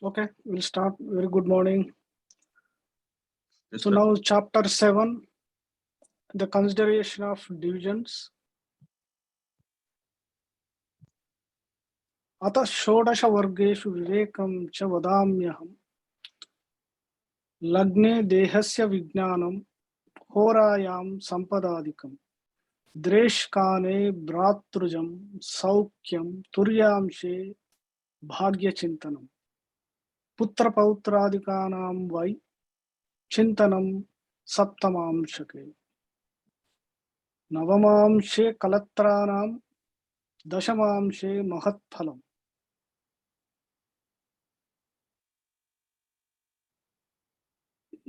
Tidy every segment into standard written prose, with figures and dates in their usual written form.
Okay, we'll start. Very good morning. Yes, So sir. now chapter 7, the consideration of divisions. अतः षोडश वर्गेषु विवेकं च वदाम्यहम् लग्ने देहस्य विज्ञानं होरायां संपदादिकम् द्रेष्काने भ्रातृजं सौख्यं तुर्यांशे भाग्यचिन्तनम् पुत्रपौत्रादिकानां वै चिन्तनं सप्तमांशके नवमांशे कलत्राणां दशमांशे महत्फलम्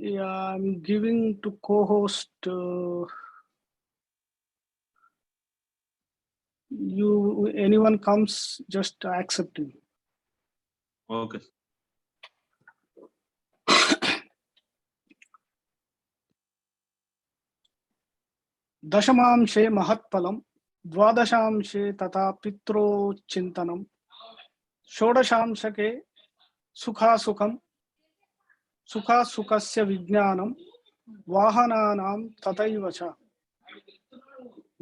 Yeah, I'm giving to co-host. You, anyone comes, just accept him. Okay. दशमांशे महत्फलम् द्वादशांशे तथा पित्रोचिन्तनम् षोडशांशके सुखासुखम् सुखासुखस्य विज्ञानम् वाहनानां तथैव च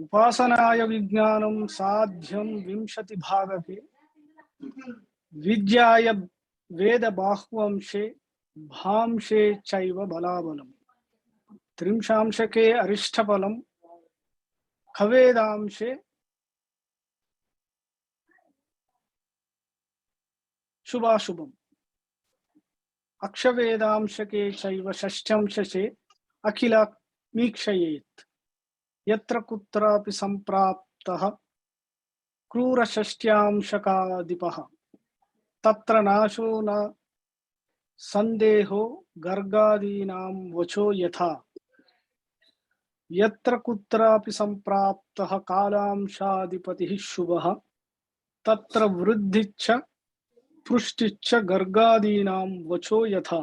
उपासनाय विज्ञानं साध्यं 20 भागके विद्याय वेदबाह्वंशे भांशे चैव बलाबलम् त्रिंशांशके अरिष्टफलम् खवेदांशे शुभाशुभम् अक्षवेदांशके चैव षष्ठ्यांशे अखिलमीक्षयेत् यत्र कुत्रापि सम्प्राप्तः क्रूरषष्ट्यांशकाधिपः तत्र नाशो न संदेहो गर्गादीनां वचो यथा यत्र कुत्रापि सम्प्राप्तः कालांशाधिपतिः शुभः तत्र वृद्धिच्च पुष्टिच्च गर्गादीनां वचो यथा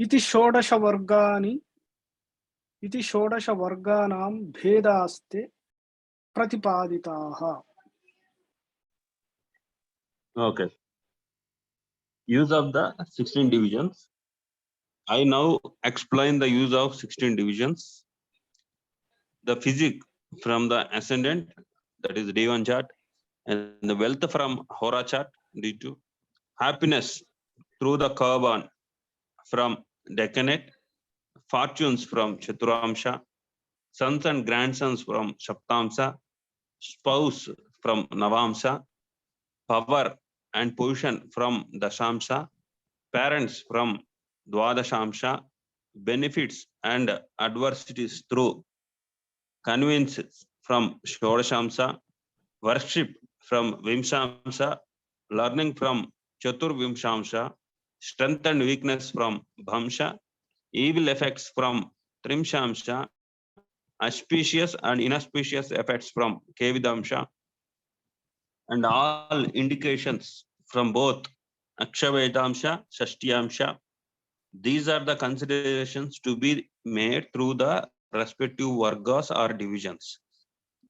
इति षोडश वर्गानां भेदास्ते प्रतिपादिताः. Okay. Use of the 16 divisions. I now explain the use of 16 divisions. The physic from the ascendant, that is D1 chart, and the wealth from Hora chart, D2. Happiness through the Karban from Deccanate. Fortunes from Chaturamsha. Sons and grandsons from Saptamsa. Spouse from Navamsa. Power and position from Dashamsa. Parents from Dwadashamsa. Benefits and adversities through conveniences from Shodashamsa. Worship from Vimshamsa. Learning from Chaturvimshamsa. Strength and weakness from Bhamsha. Evil effects from Trimshamsa. Auspicious and inauspicious effects from Kevidamsha. And all indications from both Akshavedamsha, Shashtiyamsha. These are the considerations to be made through the respective vargas or divisions.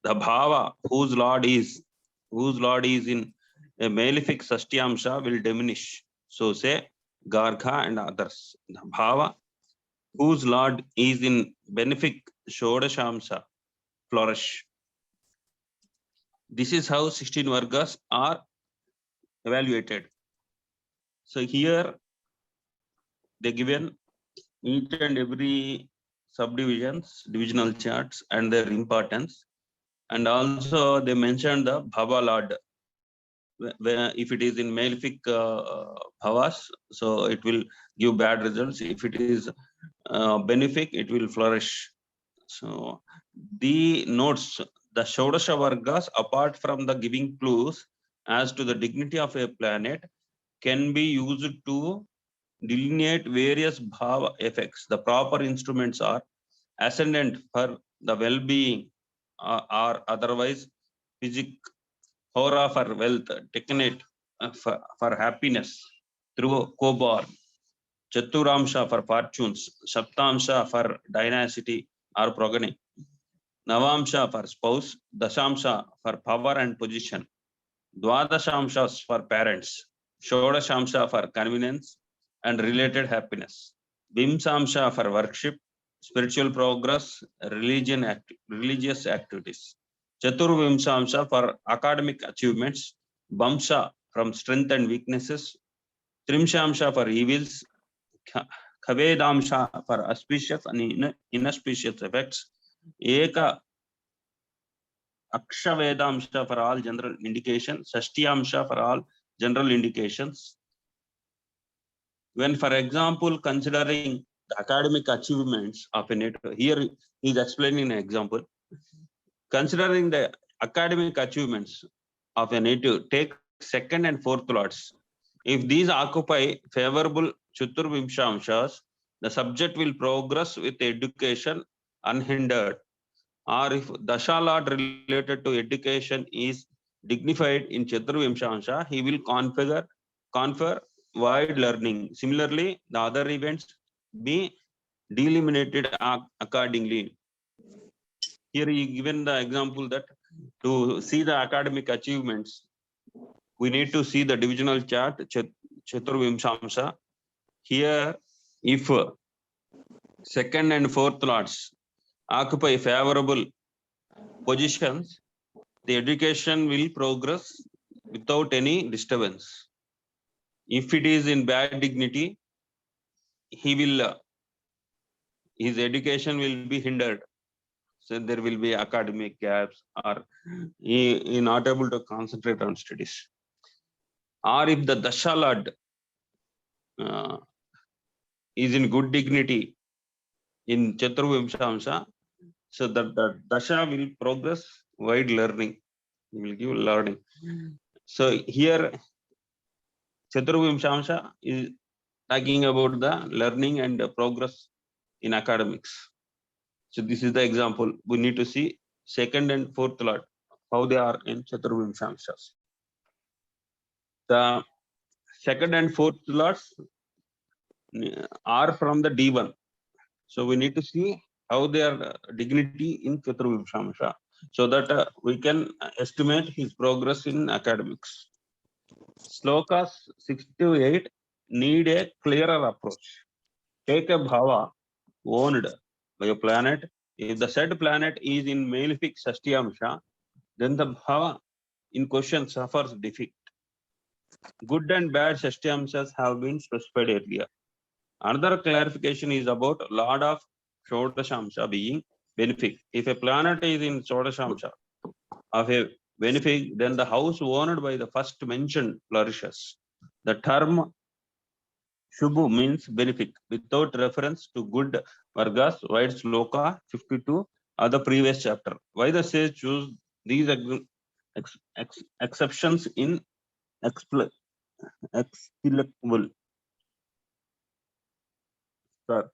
The bhava whose lord is in a malefic Shashtiyamsha will diminish. So say Garga and others. The bhava whose lord is in benefic Shodashamsa flourish. This is how 16 vargas are evaluated. So here they given each and every subdivisions, divisional charts and their importance. And also they mentioned the Bhava Lord. If it is in malefic bhavas, so it will give bad results. If it is benefic, it will flourish. So the notes, the Shodasha Vargas, apart from the giving clues as to the dignity of a planet, can be used to delineate various bhava effects. The proper instruments are ascendant for the well-being or otherwise physic, hora for wealth, deccanate for happiness through kobar, chaturamsha for fortunes, saptamsha for dynasty or progeny, navamsha for spouse, dashamsha for power and position, Dwadashamshas for parents, Shodashamsha for convenience and related happiness, Vimsamsha for worship, spiritual progress, religious activities, Chaturvimsamsha for academic achievements, Bamsha from strength and weaknesses, Trimshamsha for evils, Khavedamsha for auspicious and inauspicious effects, Eka Akshavedamsha for all general indications, Shashtiyamsha for all general indications. When, for example, considering the academic achievements of a native, here he is explaining an example. Considering the academic achievements of a native, take second and fourth lots. If these occupy favorable Chaturvimshamshas, the subject will progress with education unhindered. Or if Dasha Lord related to education is dignified in Chaturvimshamsha, he will confer wide learning. Similarly, the other events be delimited accordingly. Here he given the example that to see the academic achievements, we need to see the divisional chart Chaturvimshamsha. Here, if second and fourth lots occupy favorable positions, the education will progress without any disturbance. If it is in bad dignity, he will his education will be hindered. So there will be academic gaps, or he is not able to concentrate on studies. Or if the Dasha Lord is in good dignity in Chaturvimshamsha, so that the Dasha will progress wide learning. He will give learning. So here Chaturvimshamsha is talking about the learning and the progress in academics. So this is the example. We need to see second and fourth lot, how they are in Chaturvimshamshas. The second and fourth lots are from the D1. So we need to see how they are dignity in Chaturvimshamsha, so that we can estimate his progress in academics. Slokas 6 to 8 need a clearer approach. Take a bhava owned by a planet. If the said planet is in malefic Shashtiyamsha, then the bhava in question suffers defeat. Good and bad Shashtiyamshas have been specified earlier. Another clarification is about Lord of Shodashamsha being benefic. If a planet is in Shodashamsha of a benefic, then the house owned by the first mentioned flourishes. The term Shubhu means benefic without reference to good Vargas, White Sloka 52 or the previous chapter. Why the sage choose these exceptions in explicable? Sir.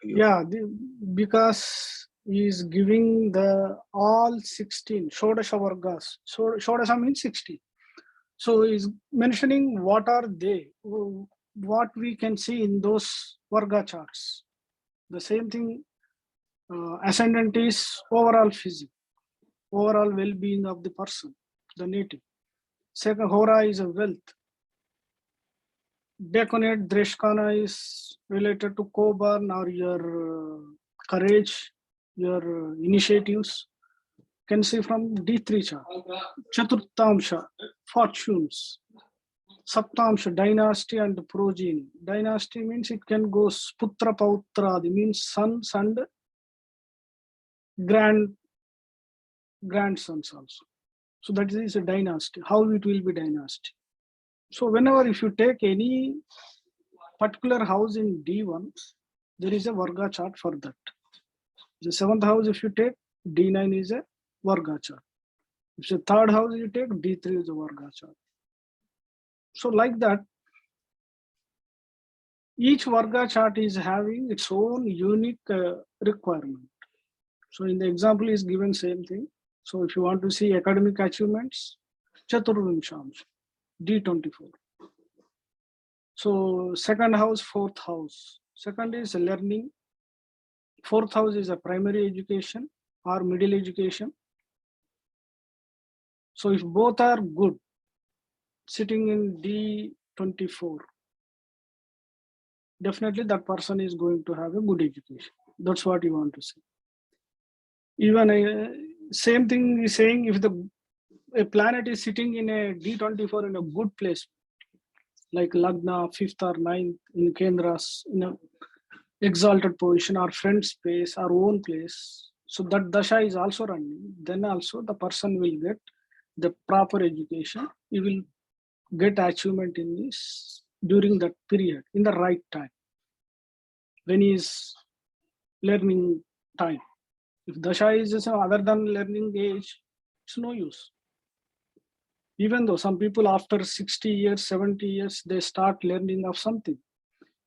Yeah, because he is giving the all 16 Shodasha Vargas. So Shodasha means 16. So he's mentioning what are they, what we can see in those Varga charts. The same thing, ascendant is overall physique, overall well-being of the person, the native. Second, Hora is a wealth. Deconate Dreshkana is related to Koban or your courage, your initiatives. Can see from D3 chart. Chaturtamsha, fortunes. Saptamsha, dynasty and progeny. Dynasty means it can go Putra Pautra, means sons and grandsons also. So that is a dynasty. How it will be dynasty. So whenever if you take any particular house in D1, there is a Varga chart for that. The seventh house, if you take D9 is a Varga chart. If the third house you take, D3 is a Varga chart. So like that, each Varga chart is having its own unique requirement. So in the example is given same thing. So if you want to see academic achievements, Chaturvimshamsha, D24. So second house, fourth house. Second is learning. Fourth house is a primary education or middle education. So if both are good, sitting in D24, definitely that person is going to have a good education. That's what you want to say. Even same thing is saying if a planet is sitting in a D24 in a good place, like Lagna, 5th or 9th in Kendras, in a exalted position, or friend space, or own place. So that dasha is also running. Then also the person will get the proper education. He will get achievement in this during that period in the right time when he is learning time. If dasha is other than learning age, it's no use. Even though some people after 60 years, 70 years, they start learning of something.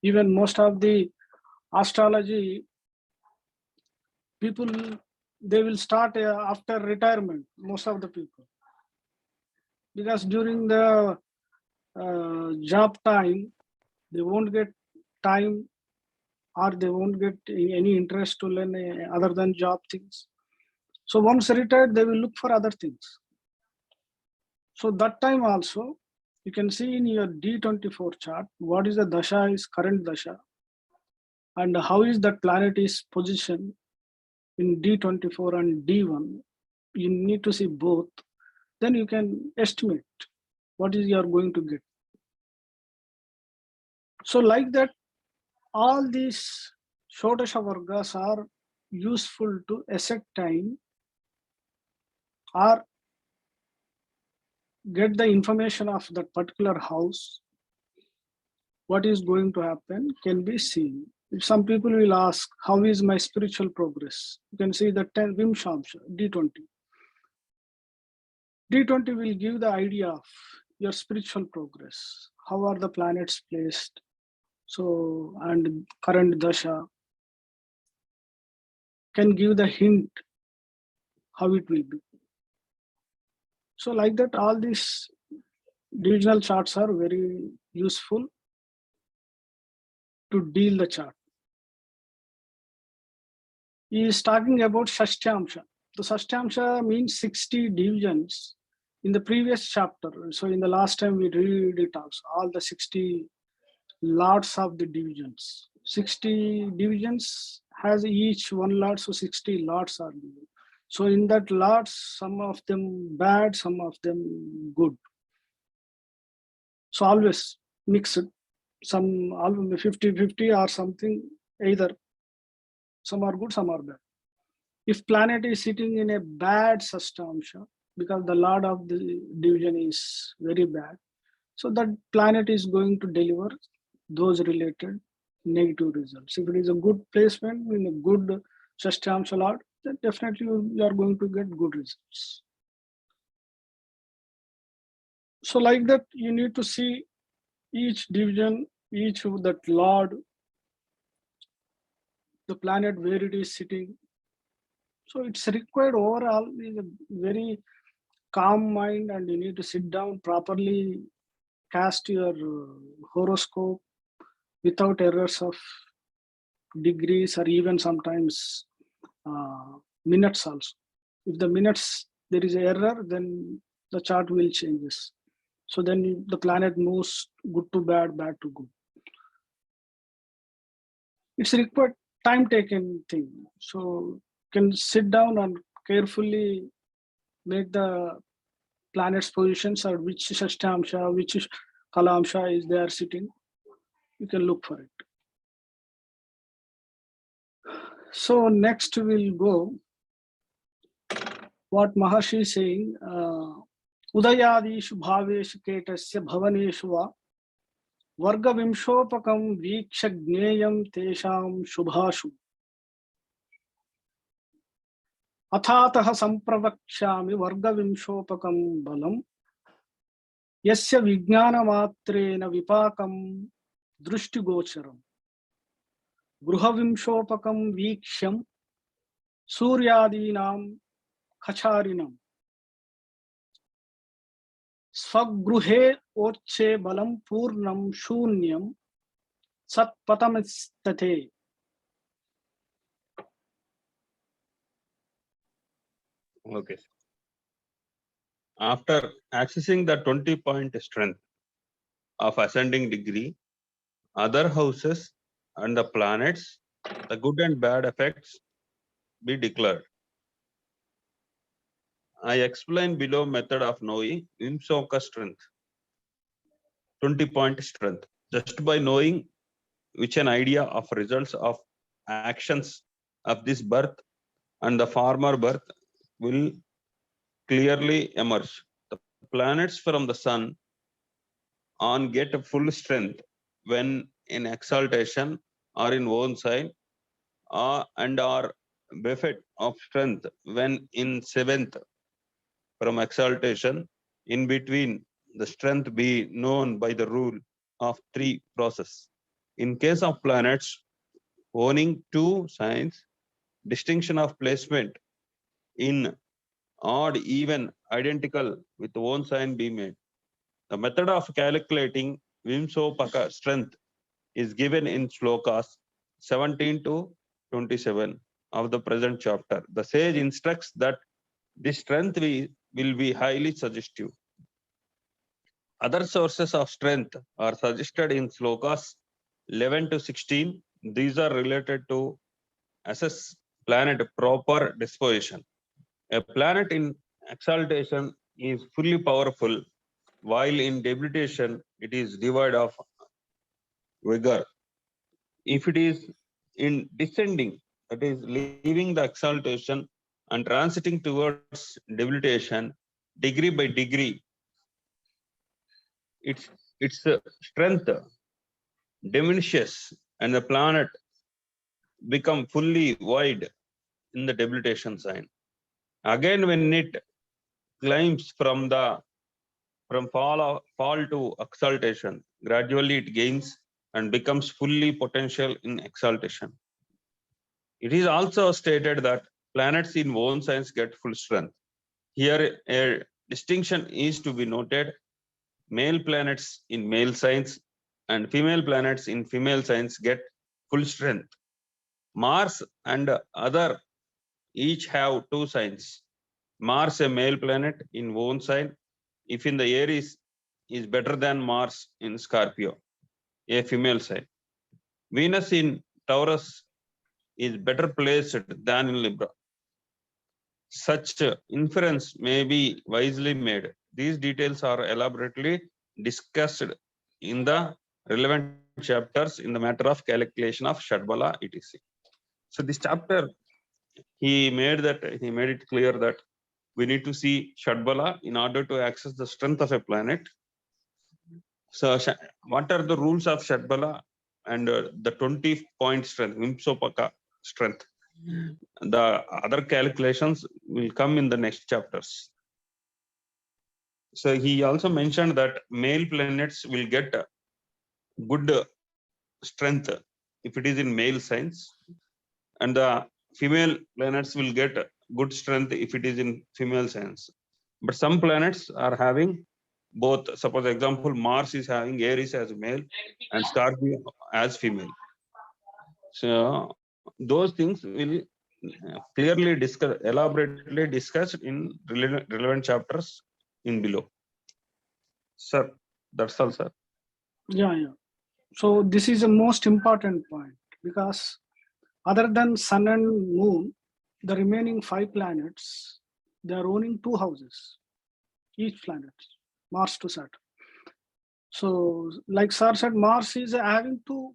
Even most of the astrology people, they will start after retirement, most of the people. Because during the job time, they won't get time or they won't get any interest to learn other than job things. So once retired, they will look for other things. So that time also, you can see in your D24 chart, what is the dasha is current dasha and how is that planet is positioned in D24 and D1. You need to see both. Then you can estimate what is you are going to get. So like that, all these Shodasha Vargas are useful to ascertain or get the information of that particular house. What is going to happen can be seen. Some people will ask, how is my spiritual progress? You can see the 10 Vimshamsha, D20. D20 will give the idea of your spiritual progress. How are the planets placed? So, and current dasha can give the hint how it will be. So like that, all these divisional charts are very useful to deal the chart. He is talking about Shashtyamsha. The Shashtyamsha means 60 divisions in the previous chapter. So in the last time we read it also, all the 60 lots of the divisions. 60 divisions has each one lot, so 60 lots are given. So in that lots, some of them bad, some of them good. So always mix it. Some 50-50 or something, either some are good, some are bad. If planet is sitting in a bad Shashtamsha, because the lord of the division is very bad, so that planet is going to deliver those related negative results. If it is a good placement in a good Shashtamsha lord, then definitely you are going to get good results. So like that, you need to see each division, each of that lord, the planet where it is sitting. So it's required overall is a very calm mind, and you need to sit down properly, cast your horoscope without errors of degrees or even sometimes minutes also. If the minutes there is an error, then the chart will changes. So then the planet moves good to bad, bad to good. It's required time taken thing. So can sit down and carefully make the planet's positions or which Shashtamsha, which Kalamsha is there sitting. You can look for it. So next we'll go what Maharshi is saying. Udayadishu bhaveshu ketasya bhavaneshu va varga vimshopakam viksha gneyam tesham shubhashu athatah sampravakshami varga vimshopakam balam yasya vijnana matrena vipakam drushtigocharam gruhavimshopakam viksham suryadinam kacharinam स्वगृहे ओच्छे बलम पूर्णम शून्यम सत्पतमस्तथे. Okay. after accessing the 20-point strength of ascending degree, other houses and the planets, the good and bad effects be declared. I explain below method of knowing Vimsoka strength, 20-point strength. Just by knowing which an idea of results of actions of this birth and the former birth will clearly emerge. The planets from the sun on get a full strength when in exaltation or in own sign, and are buffet of strength when in seventh from exaltation. In between, the strength be known by the rule of 3 process. In case of planets owning 2 signs, distinction of placement in odd, even, identical with own sign be made. The method of calculating Vimsopaka strength is given in slokas 17 to 27 of the present chapter. The sage instructs that this strength will be highly suggestive. Other sources of strength are suggested in slokas 11 to 16. These are related to assess planet proper disposition. A planet in exaltation is fully powerful, while in debilitation it is devoid of vigor. If it is in descending, that is leaving the exaltation and transiting towards debilitation, degree by degree, its strength diminishes and the planet become fully void in the debilitation sign. Again, when it climbs from fall to exaltation, gradually it gains and becomes fully potential in exaltation. It is also stated that planets in own signs get full strength. Here, a distinction is to be noted. Male planets in male signs and female planets in female signs get full strength. Mars and other each have 2 signs. Mars, a male planet in own sign, if in the Aries, is better than Mars in Scorpio, a female sign. Venus in Taurus is better placed than in Libra. Such inference may be wisely made. These details are elaborately discussed in the relevant chapters in the matter of calculation of Shadbala, etc. So this chapter, he made it clear that we need to see Shadbala in order to access the strength of a planet. So what are the rules of Shadbala and the 20-point strength, Vimsopaka strength? The other calculations will come in the next chapters. So he also mentioned that male planets will get good strength if it is in male signs, and the female planets will get good strength if it is in female signs. But some planets are having both. Suppose example, Mars is having Aries as male and Scorpio as female. So those things will clearly elaborately discussed in relevant chapters in below. Sir, that's all, sir. Yeah. So this is the most important point, because other than Sun and Moon, the remaining 5 planets, they are owning 2 houses, each planet, Mars to Saturn. So, like Sir said, Mars is having 2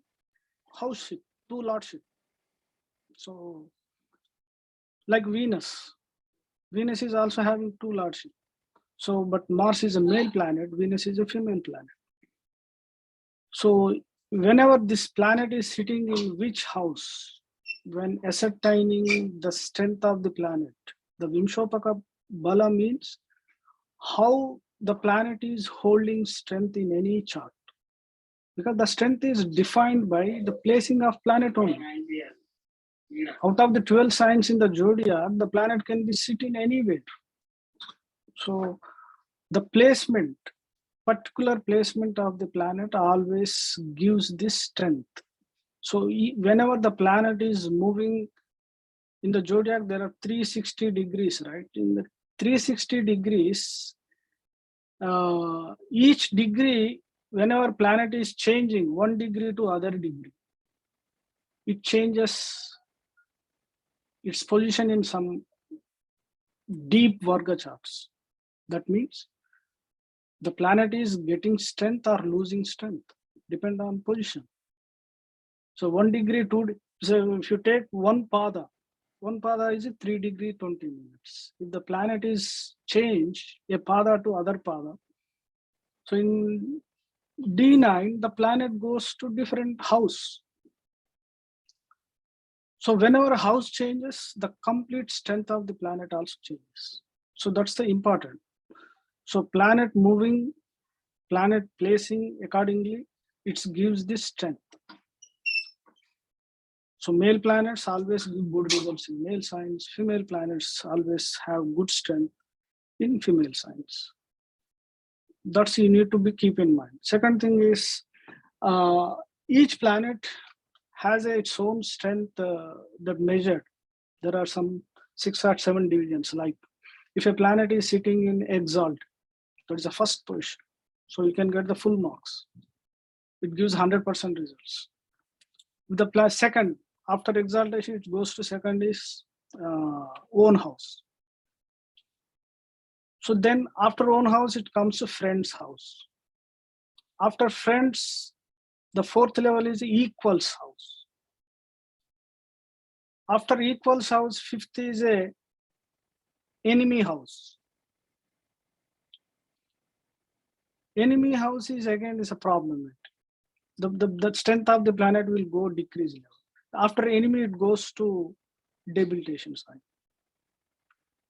houseship, 2 lordship. So, like Venus is also having 2 lordship. So, but Mars is a male planet, Venus is a female planet. So, whenever this planet is sitting in which house, when ascertaining the strength of the planet, the Vimshopaka Bala means how the planet is holding strength in any chart. Because the strength is defined by the placing of planet only. Out of the 12 signs in the zodiac, the planet can be sitting anywhere. So the placement, particular placement of the planet always gives this strength. So whenever the planet is moving in the zodiac, there are 360 degrees, right? In the 360 degrees, each degree, whenever planet is changing 1 degree to other degree, it changes its position in some deep Varga charts. That means the planet is getting strength or losing strength, depend on position. So 1 degree, 2, so if you take one pada is a 3 degree 20 minutes. If the planet is change a pada to other pada, so in D9, the planet goes to different house. So whenever a house changes, the complete strength of the planet also changes. So that's the important. So planet moving, planet placing accordingly, it gives this strength. So male planets always give good results in male signs. Female planets always have good strength in female signs. That's you need to be keep in mind. Second thing is each planet has its own strength that measured. There are some 6 or 7 divisions. Like if a planet is sitting in exalt, that is the first position. So you can get the full marks. It gives 100% results. The second, after exaltation, it goes to second is own house. So then after own house, it comes to friend's house. After friends, the fourth level is equals house. After equals house, fifth is a enemy house. Enemy house is again is a problem. The strength of the planet will go decrease level. After enemy, it goes to debilitation sign.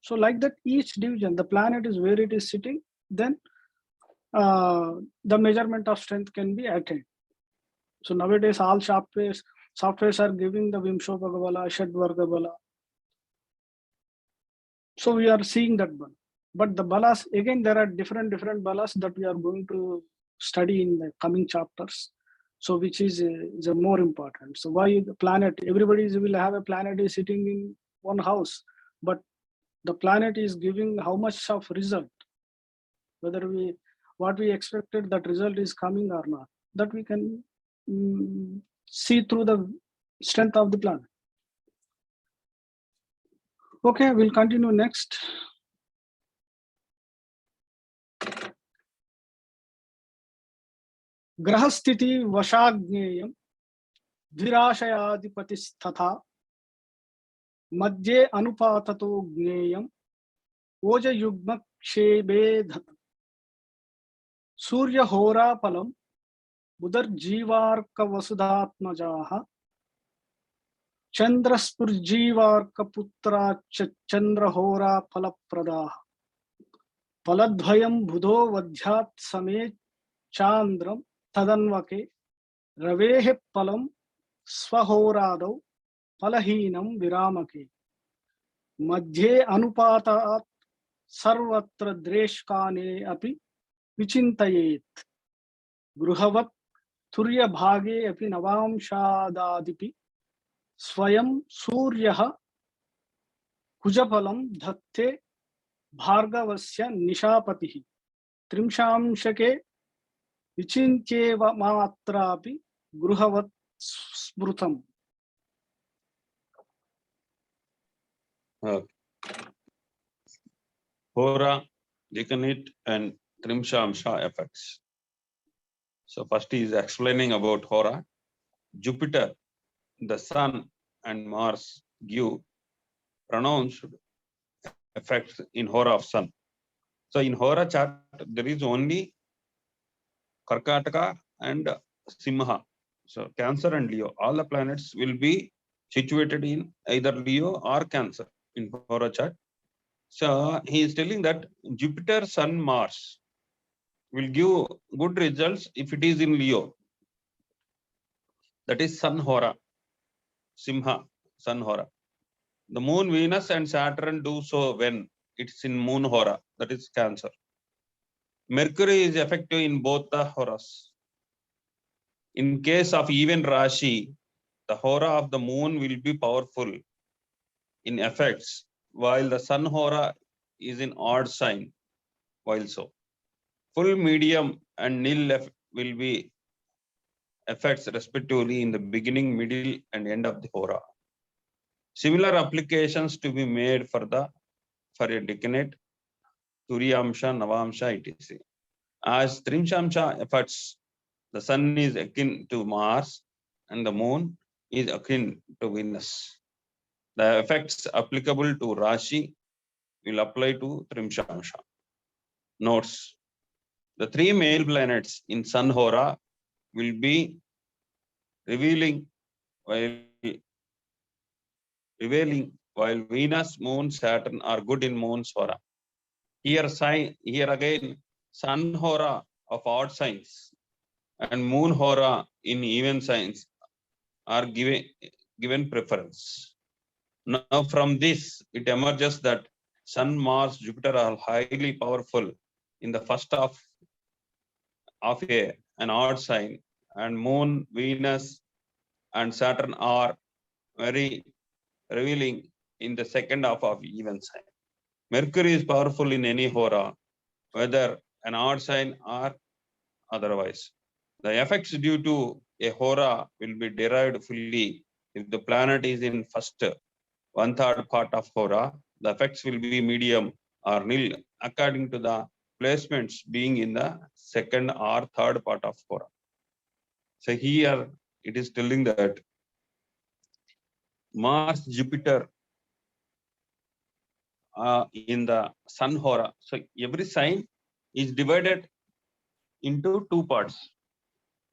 So like that, each division, the planet is where it is sitting, then the measurement of strength can be attained. So nowadays, all softwares are giving the Vimshopaga Bala, Shadvarga Bala. So we are seeing that one. But the balas, again, there are different balas that we are going to study in the coming chapters. So which is more important. So why the planet, everybody will have a planet is sitting in one house, but the planet is giving how much of result, whether what we expected that result is coming or not, that we can see through the strength of the planet. Okay, we'll continue next. ग्रहस्थिति वशाग्नेयं द्विराशयाधिपतिस्तथा मध्ये अनुपाततो ज्ञेयं ओजयुग्मक्षेपेधत सूर्यहोराफलं बुधर्जीवार्कवसुधात्मजाः चन्द्रस्फुर्जीवार्कपुत्राश्च चन्द्रहोराफलप्रदाः फलद्वयं बुधो वध्यात् समे चान्द्रं तदन्वके रवेः फलं स्वहोरादौ फलहीनं विरामके मध्ये अनुपातात् सर्वत्र द्रेष्काने अपि विचिन्तयेत् गृहवत् तुर्यभागे अपि नवांशादादिपि स्वयं सूर्यः कुजफलं धत्ते भार्गवस्य निशापतिः त्रिंशांशके विचिन्त्येव मात्रापि गृहवत् स्मृतम्. Hora, Decanate, and Trimshamsha effects. So first he is explaining about Hora. Jupiter, the Sun, and Mars give pronounced effects in Hora of Sun. So in Hora chart, there is only Karkataka and Simha. So Cancer and Leo, all the planets will be situated in either Leo or Cancer in Hora chart. So he is telling that Jupiter, Sun, Mars will give good results if it is in Leo. That is Sun Hora, Simha, Sun Hora. The Moon, Venus, and Saturn do so when it's in Moon Hora, that is Cancer. Mercury is effective in both the Horas. In case of even Rashi, the Hora of the Moon will be powerful in effects, while the Sun Hora is in odd sign, while so. full, medium, and nil will be effects respectively in the beginning, middle, and end of the hora. Similar applications to be made for a decade, Turyamsha, Navamsha, etc. As Trimshamsha efforts, the sun is akin to Mars and the moon is akin to Venus. The effects applicable to Rashi will apply to Trimshamsha. Notes: the three male planets in Sun Hora will be revealing while Venus, Moon, Saturn are good in Moon's Hora. Here again, Sun Hora of odd signs and Moon Hora in even signs are given preference. Now from this, it emerges that Sun, Mars, Jupiter are highly powerful in the first half of an odd sign, and Moon, Venus, and Saturn are very revealing in the second half of even sign. Mercury is powerful in any hora, whether an odd sign or otherwise. The effects due to a hora will be derived fully if the planet is in first 1/3 part of hora. The effects will be medium or nil according to the placements being in the second or third part of hora. So here it is telling that Mars, Jupiter in the Sun hora. So every sign is divided into two parts.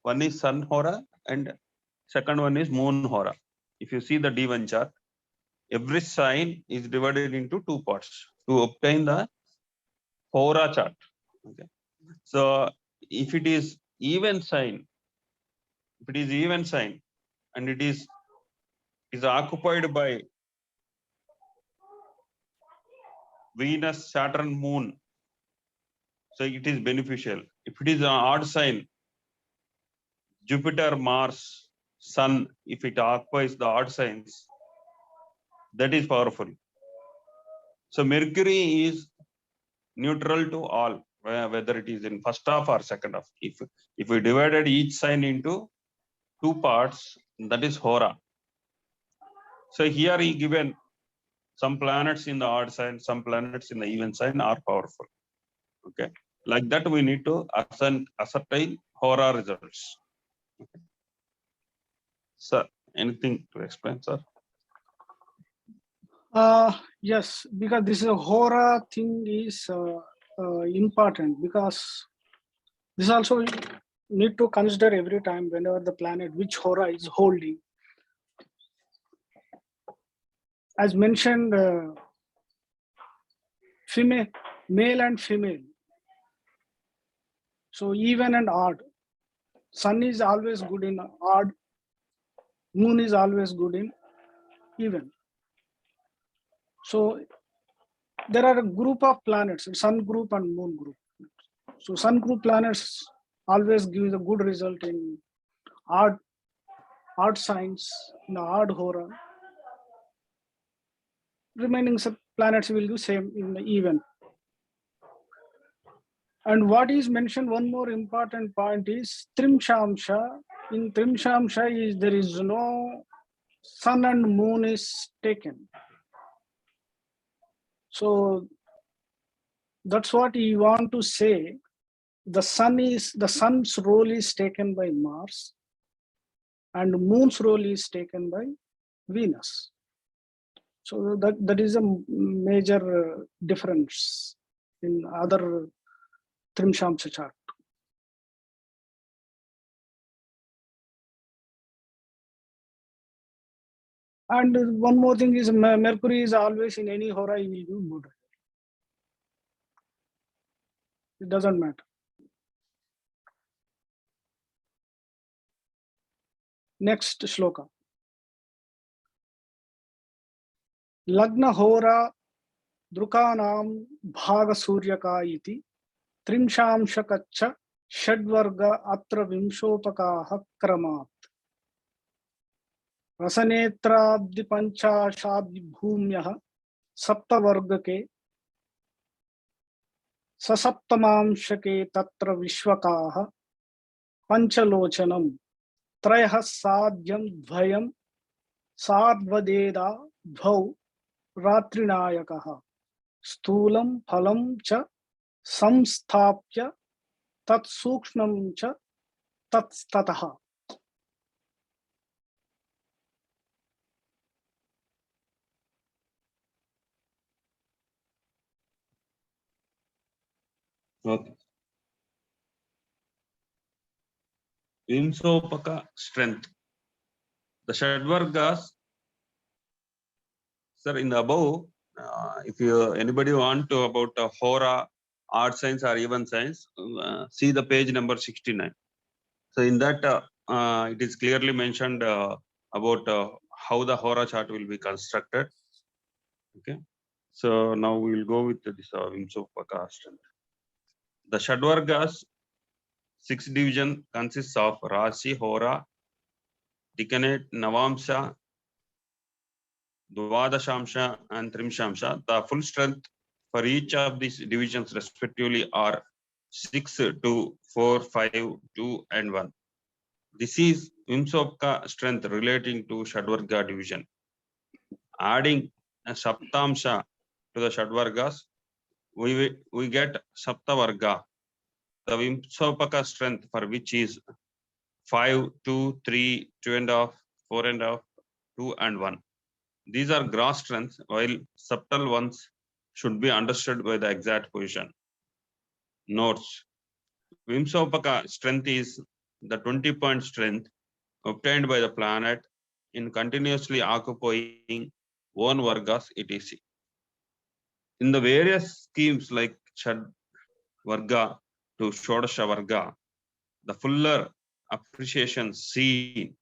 One is Sun hora and second one is Moon hora. If you see the D1 chart, every sign is divided into two parts to obtain the hora chart. Okay. So if it is even sign, and it is occupied by Venus, Saturn, Moon, so it is beneficial. If it is an odd sign, Jupiter, Mars, Sun, if it occupies the odd signs, that is powerful. So Mercury is neutral to all, whether it is in first half or second half. If we divided each sign into two parts, that is hora. So here he given some planets in the odd sign, some planets in the even sign are powerful. Okay, like that we need to ascertain hora results. Okay. Sir, anything to explain, sir? Yes, because this is a hora thing is important, because this also need to consider every time whenever the planet which hora is holding. As mentioned, female, male and female. So even and odd. Sun is always good in odd. Moon is always good in even. So there are a group of planets, Sun group and Moon group. So Sun group planets always give a good result in odd signs, in odd hora. Remaining planets will do same in the even. And what is mentioned, one more important point is Trimshamsha. In Trimshamsha is there is no Sun and Moon is taken. So that's what you want to say. The sun's role is taken by Mars, and Moon's role is taken by Venus. So that is a major difference in other Trimshamsha chart. And one more thing is Mercury is always in any hora, he will do good. It doesn't matter. Next shloka. Lagna hora drukanam bhaga suryaka iti trimshamshakacha shadvarga atra vimshopakaha kramat rasanetrabdi panchashadhi bhumyaha saptavarga ke ससप्तमांशके तत्र विश्वकाः पंचलोचनम त्रयः साध्यं द्वयं सार्वदेदा द्वौ रात्रिनायकः स्थूलं फलं च संस्थाप्य तत्सूक्ष्मं च ततः. Okay. Vimsopaka strength. The Shadvargas, sir, in the above, if you anybody want to about Hora, art science or even science, see the page number 69. So in that, it is clearly mentioned about how the Hora chart will be constructed. Okay. So now we will go with this Vimsopaka strength. The Shadvargas 6 division consists of Rasi, Hora, Decanate, Navamsha, Dvadashamsha and Trimshamsha. The full strength for each of these divisions respectively are 6, 2, 4, 5, 2 and 1. This is Vimsopaka strength relating to Shadvarga division. Adding a Saptamsha to the Shadvargas, we get Saptavarga. The Vimsopaka strength for which is 5, 2, 3, 2.5, 4.5, 2 and 1. These are gross strengths, while subtle ones should be understood by the exact position. Notes. Vimsopaka strength is the 20-point strength obtained by the planet in continuously occupying one Vargas etc. In the various schemes like Shad Varga to Shodasha Varga, the fuller appreciation seen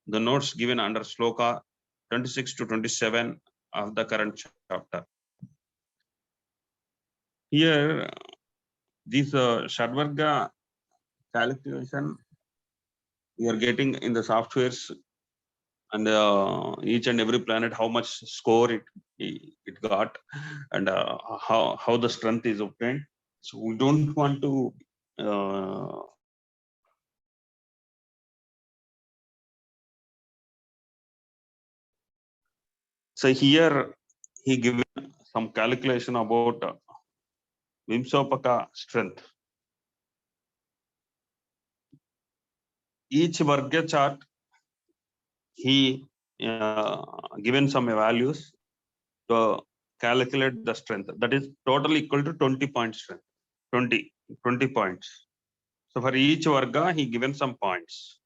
the notes given under Sloka 26 to 27 of the current chapter. Here, this Shadvarga calculation we are getting in the softwares, and each and every planet how much score it got, and how the strength is obtained. So we don't want to so here he given some calculation about Vimsopaka strength. Each Varga chart he given some values to calculate the strength, that is total equal to 20 point strength, 20 points. So for each Varga he given some points.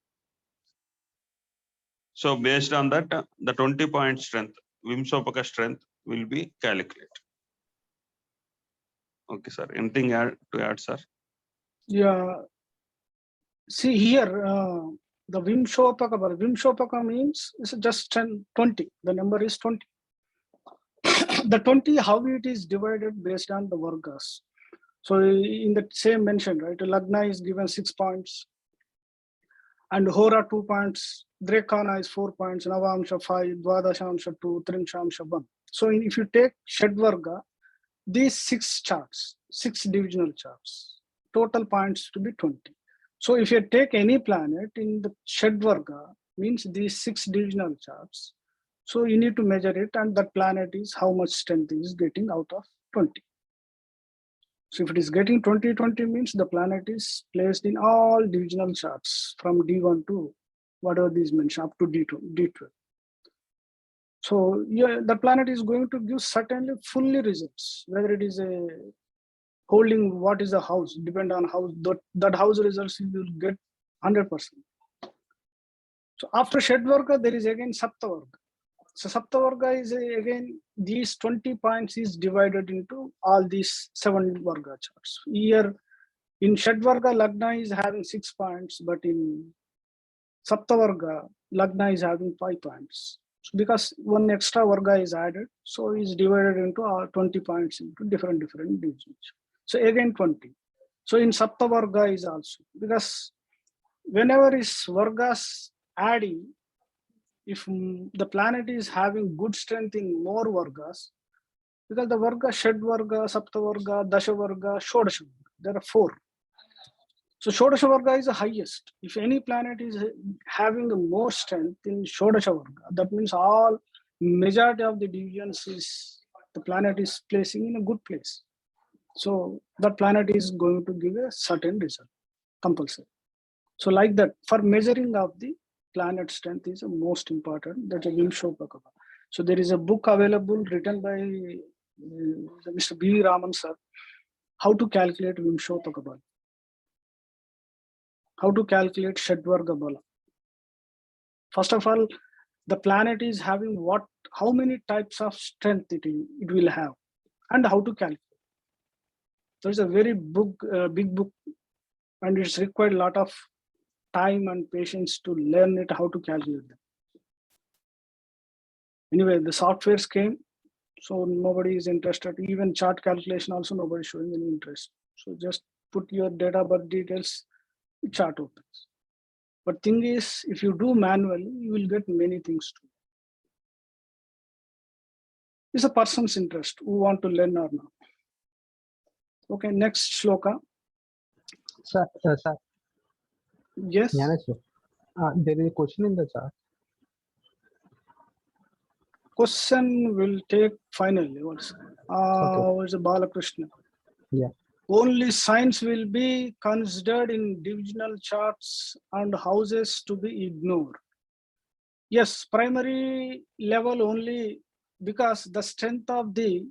So based on that, the 20-point strength, Vimsopaka strength will be calculated. Okay, sir. Anything to add, sir? Yeah. See here, the Vimsopaka means it's just 20. The number is 20. The 20, how it is divided based on the Vargas. So in the same mention, right, Lagna is given 6 points, and Hora 2 points, Drekana is 4 points, Navamsha 5, Dvadashamsha 2, Trimshamsha 1. So if you take Shadvarga, these 6 charts, 6 divisional charts, total points to be 20. So if you take any planet in the Shadvarga, means these 6 divisional charts, so you need to measure it, and that planet is how much strength is getting out of 20. So if it is getting 20 means the planet is placed in all divisional charts from D1 to whatever these mentioned up to D12. So yeah, the planet is going to give certainly fully results, whether it is a holding what is the house, depend on how that house results you will get 100%. So after Shadvarga, there is again Saptavarga. So Saptavarga is again these 20 points is divided into all these 7 Varga charts. Here in Shadvarga, Lagna is having 6 points, but in Saptavarga, Lagna is having 5 points. So because one extra Varga is added, so it's divided into 20 points into different divisions. So again 20. So in Saptavarga is also, because whenever is Vargas adding, if the planet is having good strength in more Vargas, because the Varga, Shad Varga, Sapta Varga, Dasha Varga, Shodasha Varga, there are 4. So Shodasha Varga is the highest. If any planet is having the more strength in Shodasha Varga, that means all majority of the divisions is the planet is placing in a good place. So that planet is going to give a certain result, compulsory. So like that, for measuring of the planet strength is the most important. That's a Vimshopaka. So there is a book available written by Mr. B. Raman sir, how to calculate Vimshopaka Bala, how to calculate Shadvarga Bala. First of all, the planet is having how many types of strength it will have, and how to calculate. There is a very big book, and it's required a lot of time and patience to learn it, how to calculate them. Anyway, the softwares came, so nobody is interested. Even chart calculation also nobody is showing any interest. So just put your date of birth details, chart opens. But thing is, if you do manually, you will get many things too. It's a person's interest who want to learn or not. Okay, next shloka. Sir. Yes. There is a question in the chat. Question will take finally. What's a Balakrishna? Yeah. Only signs will be considered in divisional charts and houses to be ignored. Yes, primary level only, because the strength of the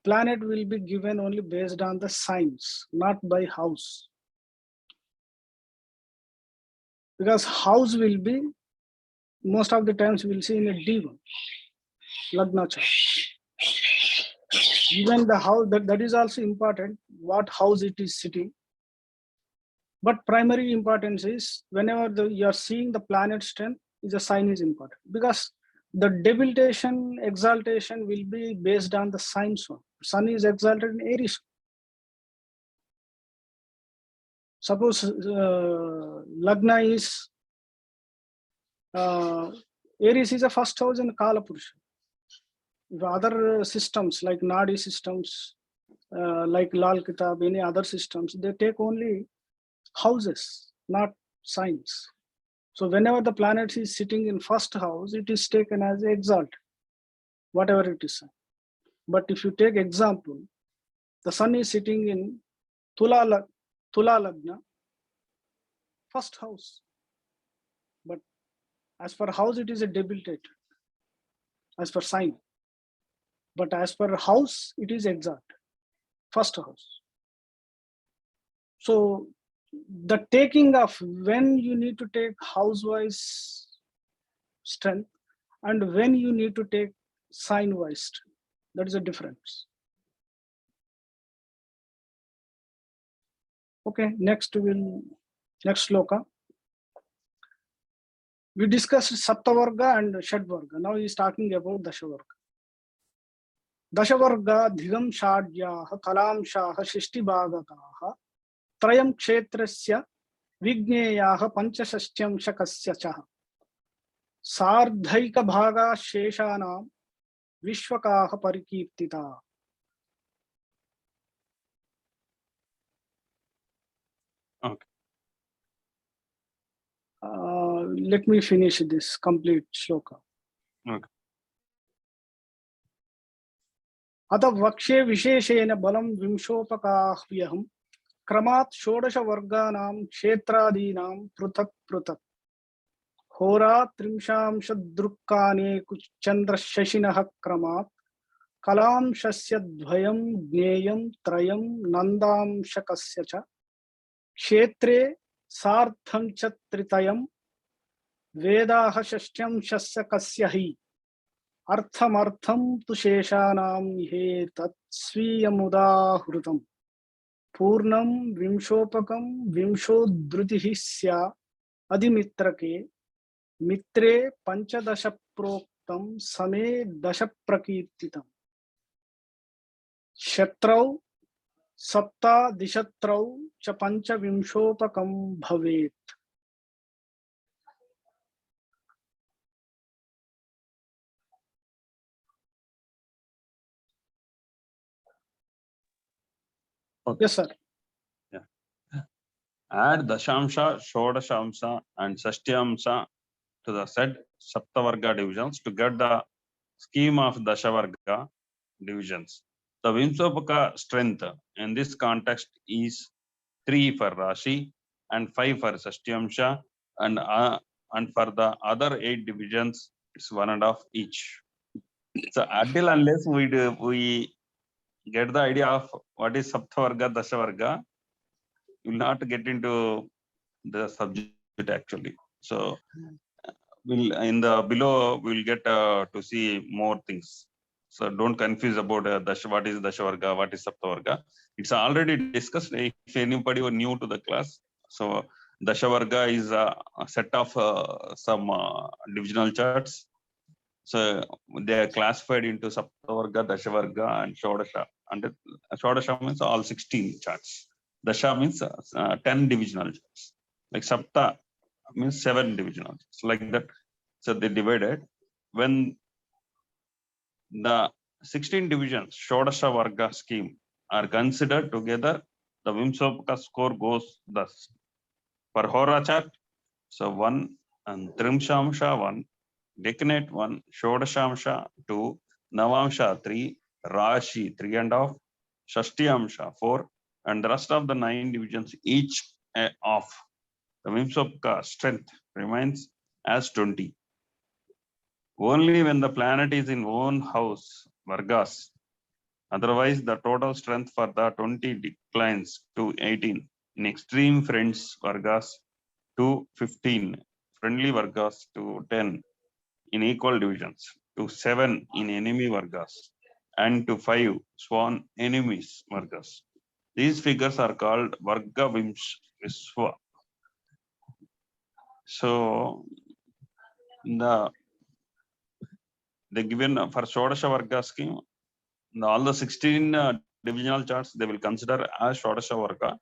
planet will be given only based on the signs, not by house. Because house will be, most of the times we will see in a D1, Lagna chart. Even the house, that is also important, what house it is sitting. But primary importance is, whenever you are seeing the planet strength, the sign is important. Because the debilitation, exaltation will be based on the signs one. Sun is exalted in Aries. Suppose Lagna is, Aries is a first house in Kalapurusha. If other systems like Nadi systems, like Lal Kitab, any other systems, they take only houses, not signs. So whenever the planet is sitting in first house, it is taken as exalt, whatever it is. But if you take example, the sun is sitting in Tula Lagna, first house. But as per house, it is a debilitated, as per sign. But as per house, it is exalt, first house. So the taking of when you need to take house-wise strength and when you need to take sign-wise strength, that is a difference. Okay, next shloka. We discussed Saptavarga and Shadvarga. Now he is talking about Dashavarga. Dashavarga dhigam shadyaha kalamshaha shishtibhagataha trayam kshetrasya vigneyaha panchashashyam shakasya cha sardhaika bhaga sheshanam vishwakaha parikirtita. Okay. Let me finish this complete shloka. Okay. अतः वक्षे विशेषेण बलं विंशोपकाह्यहं क्रमात् षोडश वर्गानां क्षेत्रादीनां पृथक् पृथक् होरा त्रिंशांशदृक्काने चन्द्रशशिनः क्रमात् कलांशस्य द्वयं ज्ञेयं त्रयं नन्दांशकस्य च क्षेत्रे सार्धं च त्रितयं वेदाः षष्ठ्यंशस्य कस्य हि अर्थमर्थं तु शेषानां हेतत् स्वीयमुदाहृतं पूर्णं विंशोपकं विंशोद्धृतिः स्या अधिमित्रके मित्रे पंचदश प्रोक्तं समे दश प्रकीर्तितं शत्रौ सप्तादिशत्रौ च पंचविंशोपकं भवेत्. Okay. Yes, sir. Add Dashamsha, Shodashamsa, and Sashtyamsa to the said Saptavarga divisions to get the scheme of Dashavarga divisions. The Vimsopaka strength in this context is 3 for Rashi and 5 for Sashtyamsha, and for the other 8 divisions, it's 1.5 each. So until unless we get the idea of what is Saptavarga, Dashavarga, we will not get into the subject actually. So we'll in the below we'll get to see more things. So don't confuse about what is Dashavarga, what is Saptavarga. It's already discussed. If anybody were new to the class, so Dashavarga is a set of some divisional charts. So they are classified into Saptavarga, Dashavarga, and Shodasha. And Shodasha means all 16 charts. Dasha means 10 divisional charts. Like Sapta means 7 divisional charts. Like that. So they divided. When the 16 divisions, Shodasha Varga scheme, are considered together, the Vimsopaka score goes thus. For Hora chart, so 1 and Trimshamsha 1, Declinate 1, Shodashamsha 2, Navamsha 3, Rashi 3.5, Shashtyamsha 4, and the rest of the 9 divisions each off. The Vimsopaka strength remains as 20. Only when the planet is in own house, Vargas. Otherwise, the total strength for the 20 declines to 18. In extreme friends, Vargas to 15. Friendly Vargas to 10. In equal divisions. To 7 in enemy Vargas. And to 5 swan enemies Vargas. These figures are called Varga Viswa. So, they given for Shodasha Varga scheme, all the 16 divisional charts they will consider as Shodasha Varga.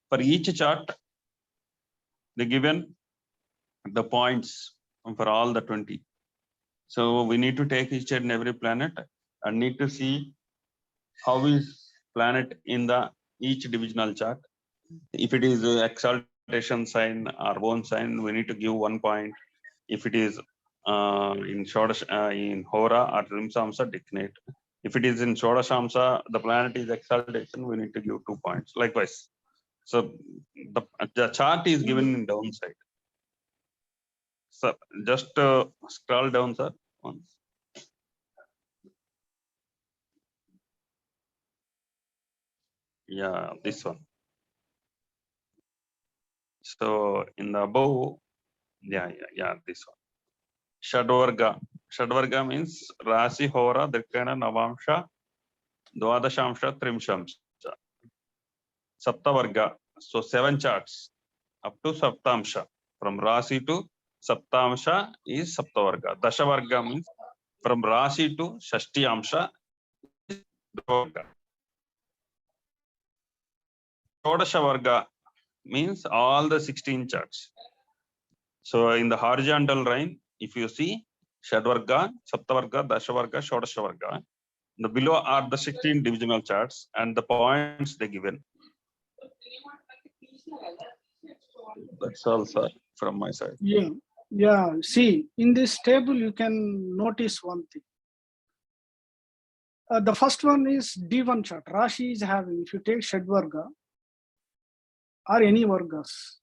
For each chart, they given the points for all the 20. So we need to take each and every planet and need to see how is planet in the each divisional chart. If it is exaltation sign or bone sign, we need to give 1 point. If it is in Hora or Rimsamsa, declinate. If it is in Shodashamsa, the planet is exaltation, we need to give 2 points. Likewise. So the chart is given in downside. So just scroll down, sir. Once. Yeah, this one. So in the above, yeah, this one. Shadvarga. Shadvarga means Rasi, Hora, Drikana, Navamsha, Dwadashamsha, Trimshamsha. Saptavarga. So 7 charts up to Saptamsha. From Rasi to Saptamsha is Saptavarga. Dashavarga means from Rasi to Shashtyamsha is Dvavarga. Shodashavarga means all the 16 charts. So in the horizontal line, if you see Shadvarga, Saptavarga, Dashavarga, Shodashavarga, the below are the 16 divisional charts and the points they given. That's all, sir, from my side. Yeah. See, in this table, you can notice one thing. The first one is D1 chart. Rashi is having, if you take Shadvarga or any Vargas,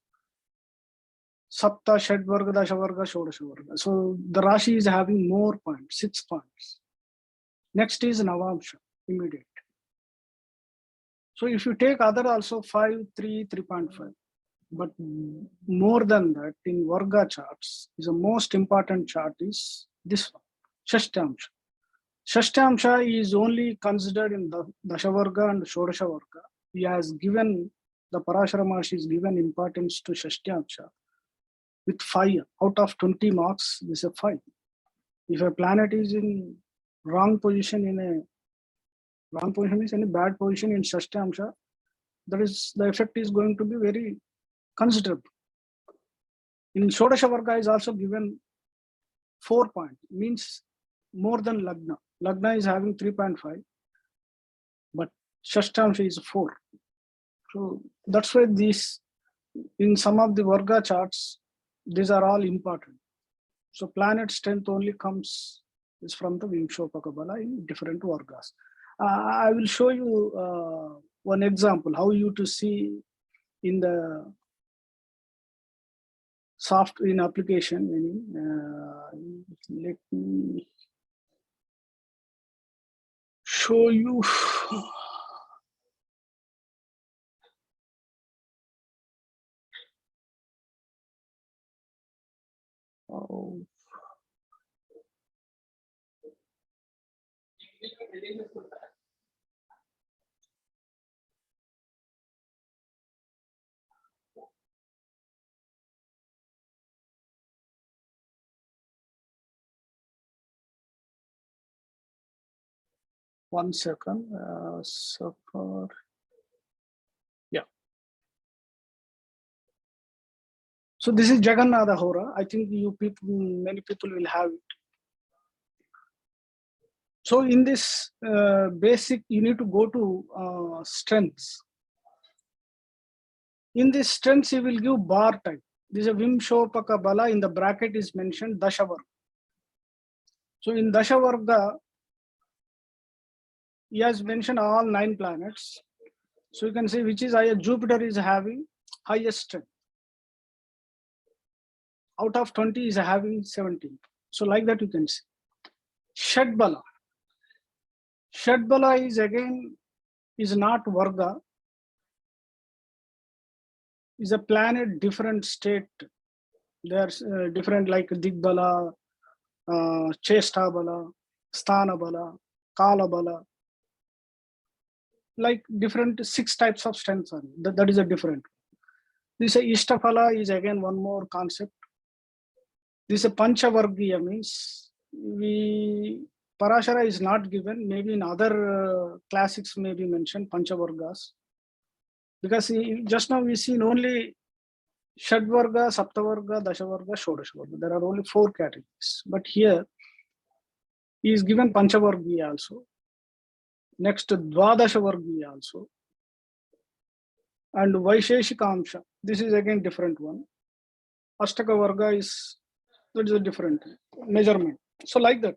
Sapta, Shadvarga, Dashavarga, Shodashavarga. So the Rashi is having more points, 6 points. Next is Navamsha, immediate. So if you take other also 5, 3, 3.5. But more than that, in Varga charts, is the most important chart is this one, Shashtyamsha. Shashtyamsha is only considered in the Dashavarga and Shodashavarga. He has given, the Parasara Maharshi is given importance to Shashtyamsha with 5. Out of 20 marks, this is a 5. If a planet is in wrong position, means in a bad position in Shashtyamsha, the effect is going to be very considerable. In Shodashavarga is also given 4 points, means more than Lagna. Lagna is having 3.5, but Shashtyamsha is 4. So that's why these, in some of the Varga charts, these are all important. So planet strength only comes is from the Vimshopaka Bala in different Vargas. I will show you one example, how you to see in the soft in application. Let me show you. Oh. One second. Yeah. So this is Jagannatha Hora. I think you people, many people will have it. So in this basic, you need to go to strengths. In this strengths, you will give bar type. This is a Vimshopaka Bala. In the bracket is mentioned Dashavarga. So in Dashavarga, he has mentioned all 9 planets. So you can see which is higher. Jupiter is having highest strength. Out of 20 is having 17. So like that you can see. Shadbala. Shadbala is again is not Varga. Is a planet different state. There's different like Digbala, Chesta Bala, Sthana Bala, Kala Bala. Like different 6 types of strengths are that is a different. This Ishtaphala is again one more concept. This Panchavargiya means Parasara is not given. Maybe in other classics may be mentioned Panchavargas. Because just now we seen only Shadvarga, Saptavarga, Dashavarga, Shodashavarga. There are only 4 categories. But here he is given Panchavargiya also. Next Dvadashavargiya also. And Vaisheshikamsha. This is again different one. Ashtaka Varga is, that is a different measurement. So like that.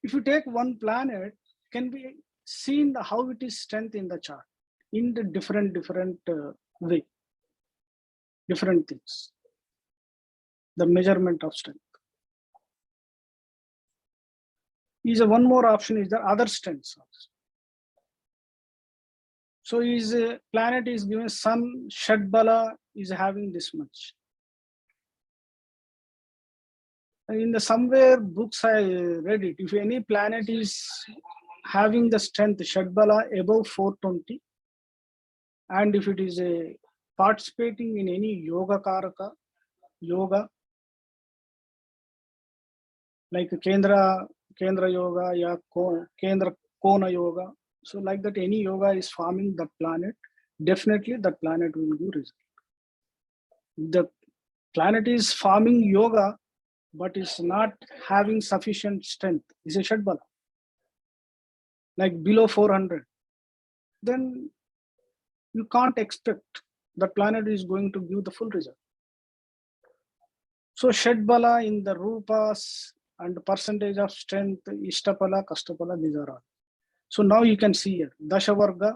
If you take one planet, can be seen how it is strength in the chart in the different way, different things. The measurement of strength. Is one more option is the other strengths also. So his planet is given Sun, Shadbala is having this much. In the somewhere books I read it, if any planet is having the strength Shadbala above 420, and if it is participating in any yoga karaka, yoga, like Kendra yoga, ya Kendra Kona yoga. So like that, any yoga is forming that planet, definitely that planet will give result. The planet is forming yoga, but is not having sufficient strength. Is a Shadbala. Like below 400. Then you can't expect the planet is going to give the full result. So Shadbala in the Rupas and percentage of strength, Ishtapala, Kastapala, these are all. So now you can see here, Dashavarga,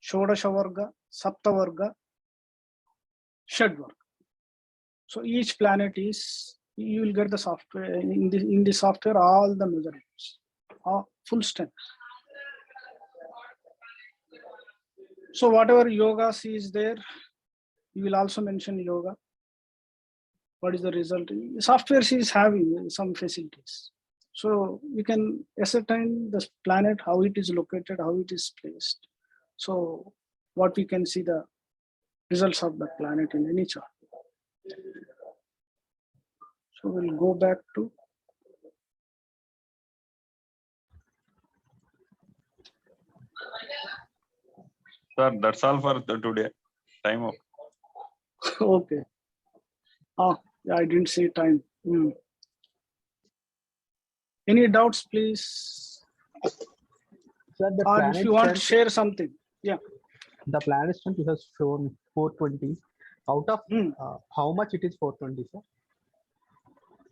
Shodashavarga, Saptavarga, Shadvarga. So each planet is, you will get the software, in the software, all the measurements, full strength. So whatever yogas is there, you will also mention yoga. What is the result? Software is having some facilities. So we can ascertain the planet, how it is located, how it is placed. So what we can see the results of the planet in any chart. So we'll go back to. Sir, that's all for today. Time up. Okay. Yeah, I didn't see time. Any doubts, please? Sir, the Or planet if you want to strength, share something. Yeah. the planet strength you have shown 420. Out of Hmm. how much it is 420, sir?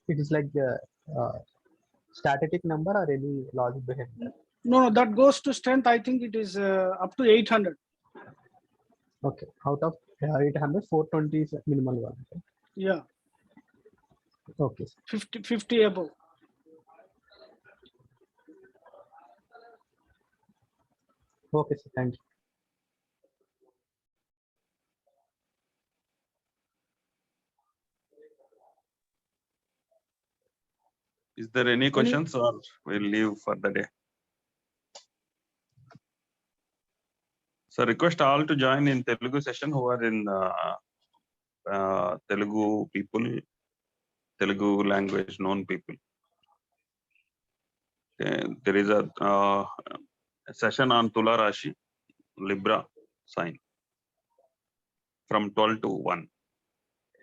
It is like the statistic number or any logic behind that? No, that goes to strength. I think it is up to 800. Okay, out of 800, 420 is minimal one. Okay, Yeah, okay, sir. 50 above. Okay, sir. Thank you. Is there any questions or we'll leave for the day? So request all to join in Telugu session who are in Telugu people, Telugu language known people. Okay, there is a session on Tula Rashi, Libra sign from 12 to 1,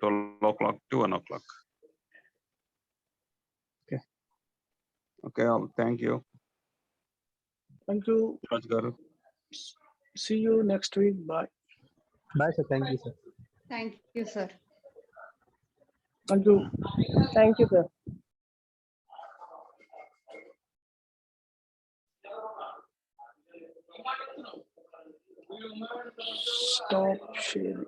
12 o'clock to 1 o'clock. Okay, thank you. Thank you. Raj garu. See you next week. Bye. Bye, sir. Thank you, sir. Thank you, sir. Thank you. Thank you, sir. Stop sharing.